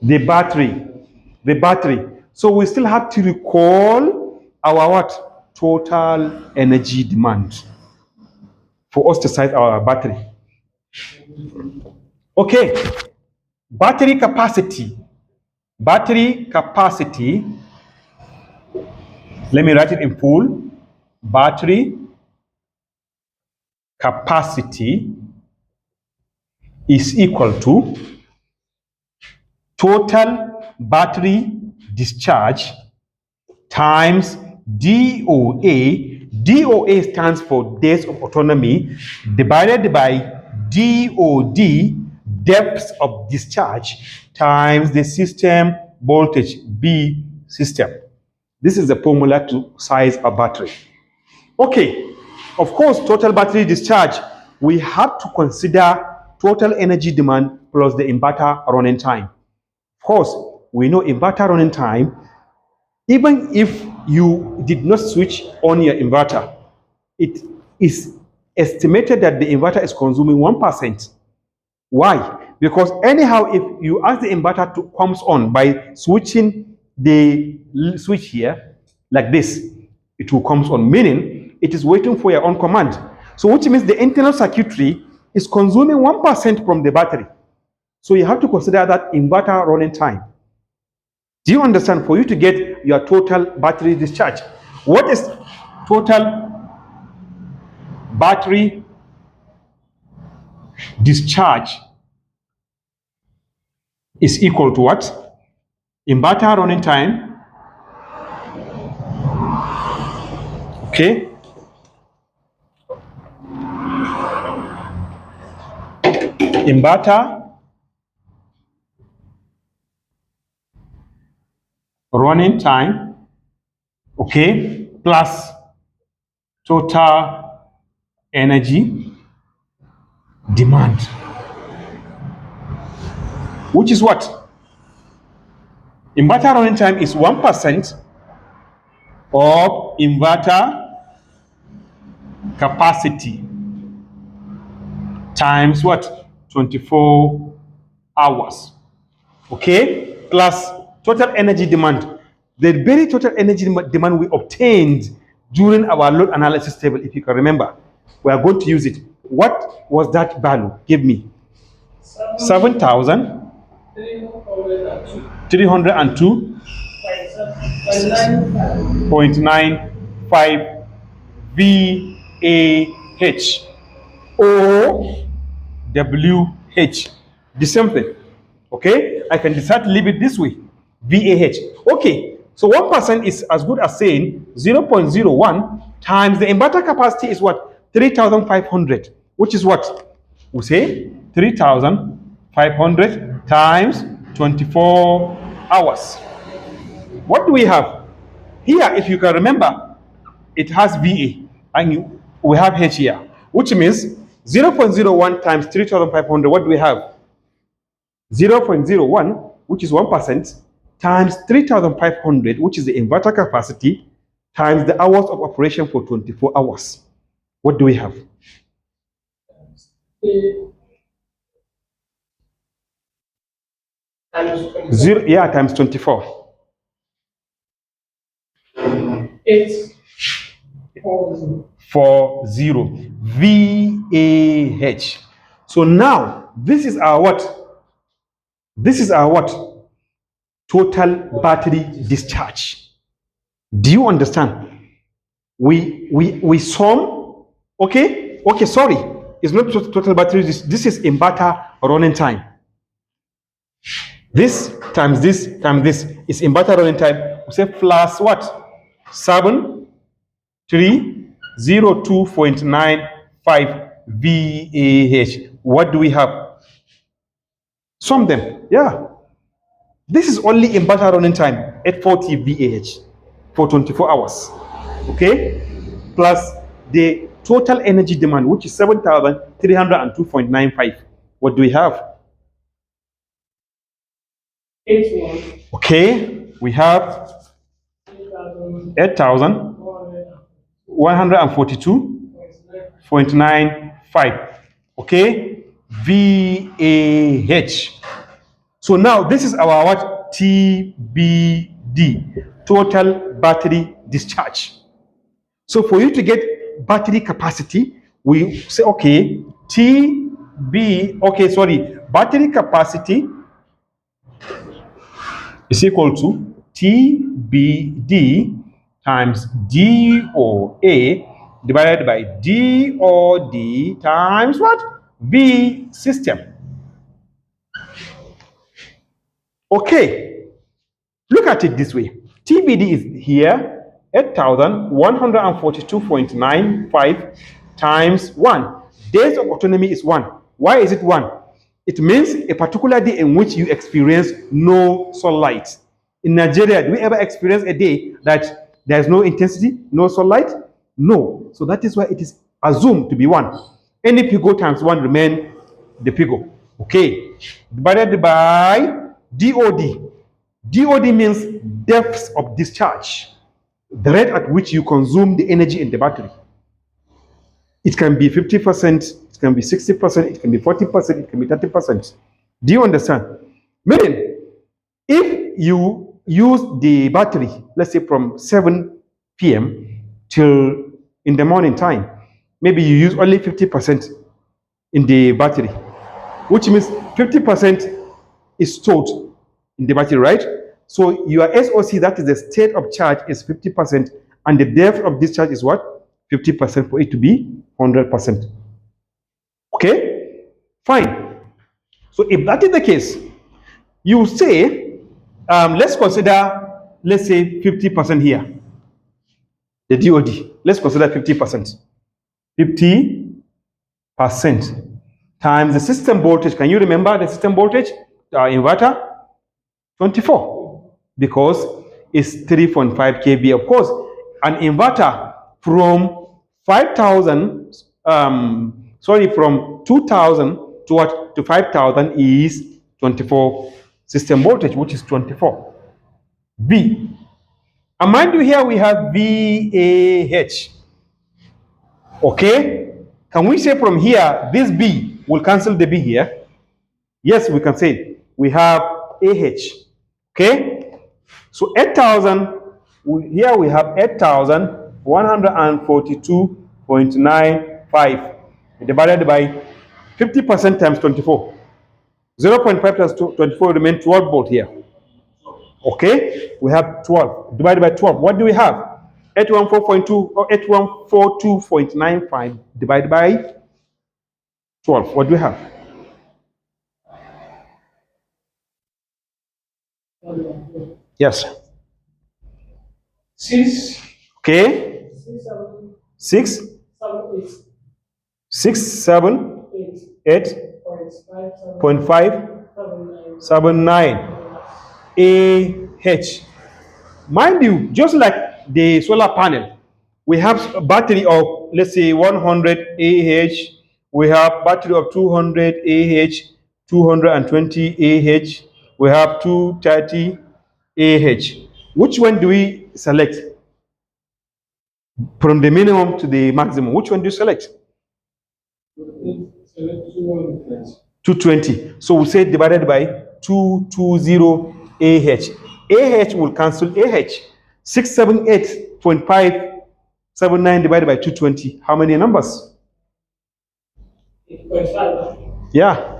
The battery. The battery. So we still have to recall our what? Total energy demand for us to size our battery. Okay. Battery capacity. Battery capacity. Let me write it in full. Battery capacity is equal to total battery discharge times DOA. DOA stands for days of autonomy divided by DOD, depth of discharge, times the system voltage, B system. This is the formula to size a battery. Okay, of course, total battery discharge, we have to consider total energy demand plus the inverter running time. Of course, we know inverter running time, even if you did not switch on your inverter, it is estimated that the inverter is consuming 1%. Why? Because anyhow, if you ask the inverter to comes on by switching the switch here, like this, it will comes on, meaning it is waiting for your own command. So which means the internal circuitry is consuming 1% from the battery. So you have to consider that inverter running time. Do you understand? For you to get your total battery discharge, what is total battery discharge is equal to what? Inverter running time, okay, inverter running time, okay, plus total energy demand, which is what? Inverter running time is 1% of inverter capacity times what? 24 hours, okay, plus total energy demand. The very total energy demand we obtained during our load analysis table, if you can remember, we are going to use it. What was that value? Give me. 7,302.95 VAH or WH. The same thing. Okay? I can decide to leave it this way. VAH. Okay. So 1% is as good as saying 0.01 times the inverter capacity is what? 3,500, which is what? We say 3,500 times 24 hours. What do we have? Here, if you can remember, it has VA and we have H here, which means 0.01 times 3,500. What do we have? 0.01, which is 1%, times 3,500, which is the inverter capacity, times the hours of operation for 24 hours. What do we have? Times 24. 840 VAH. So now this is our what? This is our what? Total battery discharge. Do you understand? We sum. Okay. Sorry, it's not total battery. This is inverter running time. This times this times this is inverter running time. We say plus what? 7,302.95 VAH. What do we have? Sum them. Yeah. This is only inverter running time, 840 VAH for 24 hours. Okay? Plus the total energy demand, which is 7,302.95. What do we have? 81. Okay, we have 8,142.95. Okay, VAH. So now this is our what? TBD, total battery discharge. So for you to get battery capacity, we say, okay, battery capacity is equal to TBD times DOA divided by DOD times what? V system. Okay, look at it this way. TBD is here, 8,142.95 times 1. Days of autonomy is 1. Why is it 1? It means a particular day in which you experience no sunlight. In Nigeria, do we ever experience a day that there's no intensity, no sunlight? No. So that is why it is assumed to be 1. Any pico times 1 remain the pico. Okay. Divided by DOD. DOD means depth of discharge, the rate at which you consume the energy in the battery. It can be 50%, it can be 60%, it can be 40%, it can be 30%. Do you understand? Meaning, if you use the battery, let's say from 7 p.m. till in the morning time, maybe you use only 50% in the battery, which means 50% is stored in the battery, right? So your SOC, that is the state of charge, is 50%, and the depth of discharge is what? 50% for it to be 100%. Okay? Fine. So if that is the case, you say, let's consider, let's say 50% here. The DOD. Let's consider 50%. 50% times the system voltage. Can you remember the system voltage? Inverter? 24. Because it's 3.5 kV. Of course, an inverter from 5,000, from 2,000 to what? To 5,000 is 24 system voltage, which is 24. V. And mind you, here we have VAH. Okay? Can we say from here, this B will cancel the B here? Yes, we can say we have AH. Okay? So 8,000, here we have 8,142.95 divided by 50% times 24. 0.5 plus 24 remain 12 volt here. Okay? We have 12 divided by 12. What do we have? 814.2 or 8142.95 divided by 12. What do we have? Yes. 6. Okay. 6, 7, 6, 7, 8, 8, 8.579 AH. Mind you, just like the solar panel, we have a battery of, let's say, 100 AH, we have battery of 200 AH, 220 AH, we have 230 AH. Which one do we select? From the minimum to the maximum, which one do you select? 220. So we say divided by 220 AH. AH will cancel AH. 678.579 divided by 220. How many numbers? 8.5. Yeah.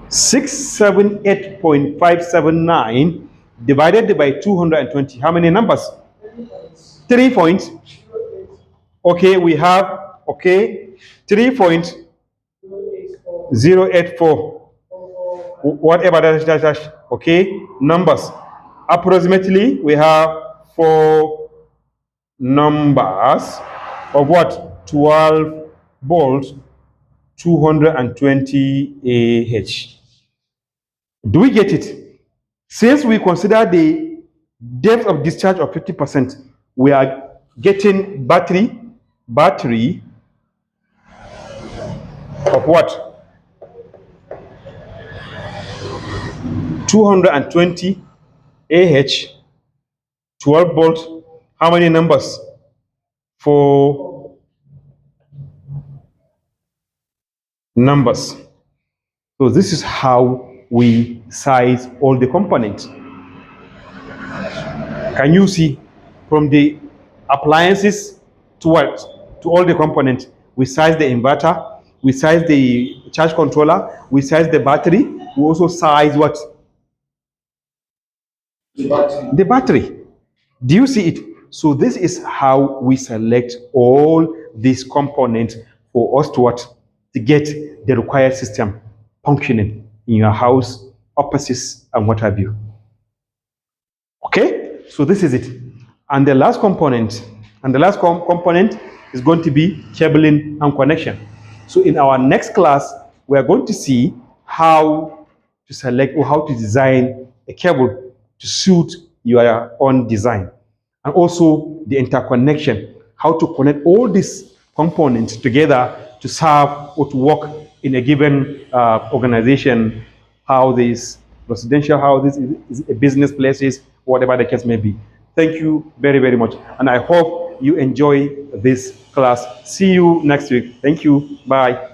$678.579 divided by 220. How many numbers? 3 points. Okay, we have 3.084. Whatever dash. Okay, numbers. Approximately, we have 4 numbers of what? 12 volts, 220 AH. Do we get it? Since we consider the depth of discharge of 50%, we are getting battery of what? 220 AH, 12 volts. How many numbers? 4 numbers. So this is how we size all the components. Can you see from the appliances to what? To all the components. We size the inverter, we size the charge controller, we size the battery, we also size what? The battery. Do you see it? So this is how we select all these components for us to what? To get the required system functioning in your house, offices, and what have you. Okay, so this is it. And the last component, component is going to be cabling and connection. So in our next class, we are going to see how to select or how to design a cable to suit your own design. And also the interconnection, how to connect all these components together to serve or to work in a given organization, how this residential houses, is a business places, whatever the case may be. Thank you very, very much. And I hope you enjoy this class. See you next week. Thank you. Bye.